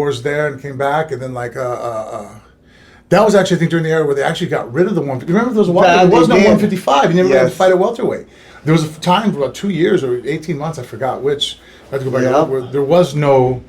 wars there and came back, and then like that was actually, I think, during the era where they actually got rid of the 150. Remember, there was no 155. You never had to fight at welterweight. There was a time for about 2 years or 18 months, I forgot which. I had to go back. Where there was no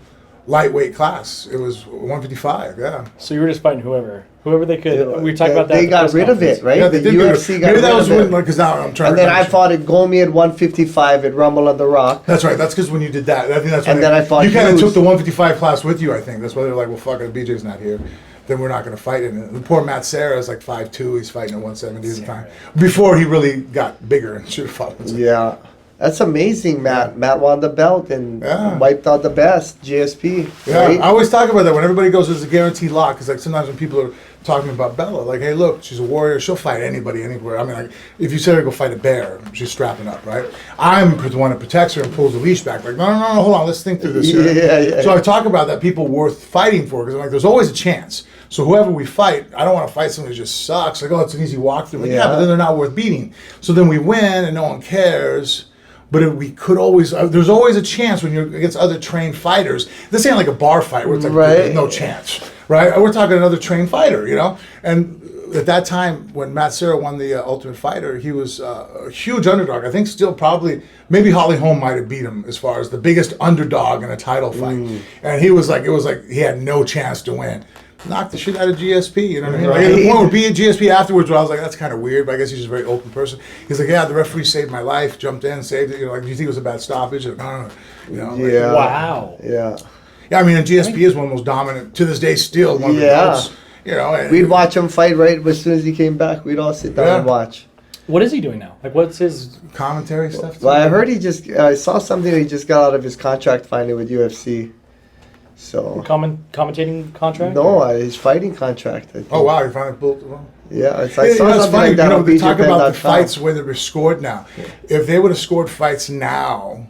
lightweight class. It was 155. Yeah. So you were just fighting whoever they could. We talked about that. They got rid of it, right? Yeah, they the did. UFC got rid of it. Because now I'm trying. And then I fought at Gomi at 155 at Rumble on the Rock. That's right. That's because when you did that, I think that's when then I fought. You kind of took the 155 class with you. I think that's why they're like, well, fuck it, BJ's not here. Then we're not going to fight in it. The poor Matt Serra is like 5'2". He's fighting at 170 at the time. Before he really got bigger and should have fought. Yeah. That's amazing, Matt. Matt won the belt and wiped out the best, GSP. Yeah, right? I always talk about that when everybody goes, there's a guaranteed lock. Because like sometimes when people are talking about Bella, like, hey, look, she's a warrior. She'll fight anybody, anywhere. I mean, like, if you said her go fight a bear, she's strapping up, right? I'm the one that protects her and pulls the leash back. Like, no, hold on, let's think through this here. Yeah. So I talk about that people worth fighting for because I'm like, there's always a chance. So whoever we fight, I don't want to fight someone who just sucks. Like, oh, it's an easy walkthrough. Like, yeah, but then they're not worth beating. So then we win and no one cares. But we could always, there's always a chance when you're against other trained fighters. This ain't like a bar fight where it's like, there's no chance, right? We're talking another trained fighter, you know? And at that time, when Matt Serra won the Ultimate Fighter, he was a huge underdog. I think still probably, maybe Holly Holm might have beat him as far as the biggest underdog in a title fight. And he was like, it was like he had no chance to win. Knocked the shit out of GSP, you know what I mean? Like, at the point where being GSP afterwards, where I was like, that's kind of weird, but I guess he's just a very open person. He's like, yeah, the referee saved my life, jumped in, saved it. You know, like, do you think it was a bad stoppage? Like, no. You know, yeah. Wow. Yeah. Yeah, I mean, and GSP is one of the most dominant, to this day, still one of the most, you know. And we'd watch him fight right as soon as he came back. We'd all sit down and watch. What is he doing now? Like, what's his commentary stuff? Well, I heard I saw something he just got out of his contract finally with UFC. So commentating contract? No, his fighting contract. I think. Oh wow, you finally pulled it well. Yeah, I saw something like that. You know, they talk about the fights where they were scored now. If they would have scored fights now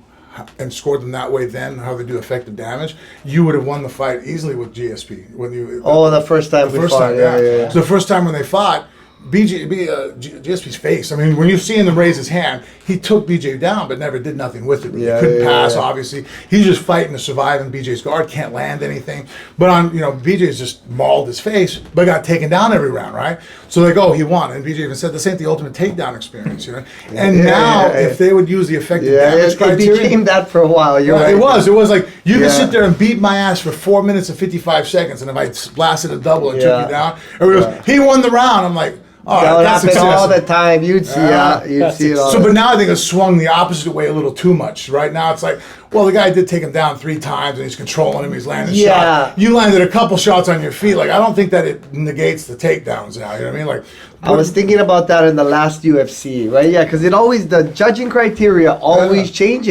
and scored them that way then, how they do effective damage, you would have won the fight easily with GSP. The first time we fought. Yeah. So the first time when they fought, GSP's face. I mean, when you see him raise his hand, he took BJ down, but never did nothing with it. He couldn't pass, obviously. He's just fighting to survive, and BJ's guard can't land anything. But BJ's just mauled his face, but got taken down every round, right? So like, oh, he won, and BJ even said this ain't the ultimate takedown experience, you know. And if they would use the effective damage criteria, it became that for a while. You're right. It was like you could sit there and beat my ass for 4 minutes and 55 seconds, and if I blasted a double and took you down, everybody goes, he won the round. I'm like, all right, that would happen all the time. You'd see it all. So, but now I think it's swung the opposite way a little too much. Right now it's like, well, the guy did take him down 3 times, and he's controlling him. He's landing shots. You landed a couple shots on your feet. Like, I don't think that it negates the takedowns now. You know what I mean? Like, I was thinking about that in the last UFC, right? Yeah, because the judging criteria always changes.